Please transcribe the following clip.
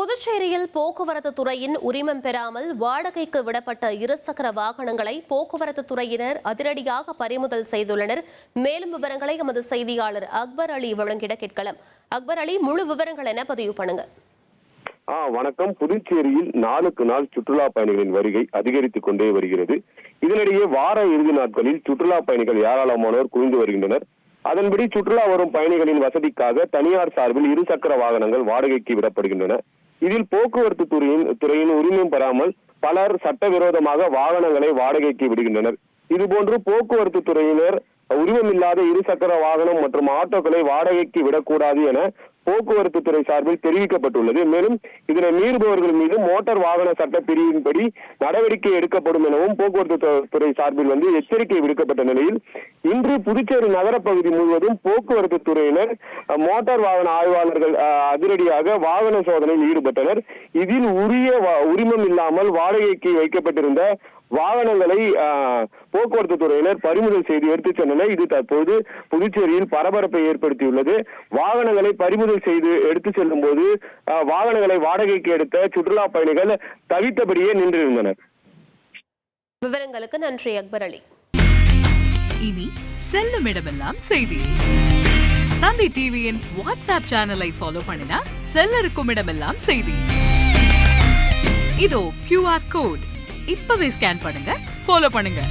புதுச்சேரியில் போக்குவரத்து துறையின் உரிமம் பெறாமல் வாடகைக்கு விடப்பட்ட இருசக்கர வாகனங்களை போக்குவரத்து துறையினர் அதிரடியாக பறிமுதல் செய்துள்ளனர். மேலும் விவரங்களை எமது செய்தியாளர் அக்பர் அலி வழங்கிட கேட்கலாம். அக்பர் அலி, முழு விவரங்கள் என பதிவு பண்ணுங்க. வணக்கம். புதுச்சேரியில் நாளுக்கு நாள் சுற்றுலா பயணிகளின் வருகை அதிகரித்துக் கொண்டே வருகிறது. இதனிடையே வார இறுதி நாட்களில் சுற்றுலா பயணிகள் ஏராளமானோர் குவிந்து வருகின்றனர். அதன்படி சுற்றுலா வரும் பயணிகளின் வசதிக்காக தனியார் சார்பில் இருசக்கர வாகனங்கள் வாடகைக்கு விடப்படுகின்றன. இதில் போக்குவரத்து துறையின் உரிமம் பெறாமல் பலர் சட்டவிரோதமாக வாகனங்களை வாடகைக்கு விடுகின்றனர். இதுபோன்று போக்குவரத்து துறையினர் உரிமமில்லாத இருசக்கர வாகனம் மற்றும் ஆட்டோக்களை வாடகைக்கு விடக்கூடாது என போக்குவரத்து துறை சார்பில் தெரிவிக்கப்பட்டுள்ளது. மேலும் இதனை மீறுபவர்கள் மீது மோட்டார் வாகன சட்ட பிரிவின்படி நடவடிக்கை எடுக்கப்படும் எனவும் போக்குவரத்து துறை சார்பில் எச்சரிக்கை விடுக்கப்பட்ட நிலையில் இன்று புதுச்சேரி நகர பகுதி முழுவதும் போக்குவரத்து துறையினர் மோட்டார் வாகன ஆய்வாளர்கள் அதிரடியாக வாகன சோதனையில் ஈடுபட்டனர். இதில் உரிய உரிமம் இல்லாமல் வாடகைக்கு வைக்கப்பட்டிருந்த வாகனங்களை போக்குவரத்து துறையினர் பறிமுதல் செய்து எடுத்துச் சென்றனர். இது தற்போது புதுச்சேரியில் பரபரப்பை ஏற்படுத்தியுள்ளது. வாகனங்களை பறிமுதல் செய்து எடுத்து செல்லும் போது வாகனங்களை வாடகைக்கு எடுத்த சுற்றுலா பயணிகள் தவித்தபடியே நின்றிருந்தனர். விவரங்களுக்கு நன்றி அக்பர் அலி. இனி செல்லும் இடமெல்லாம் செய்தி. தந்தை டிவியின் வாட்ஸ்அப் சேனலை ஃபாலோ பண்ணினா செல்லருக்கும் இடமெல்லாம் செய்தி. இதோ QR கோட் இப்பவே ஸ்கேன் பண்ணுங்க, ஃபாலோ பண்ணுங்க.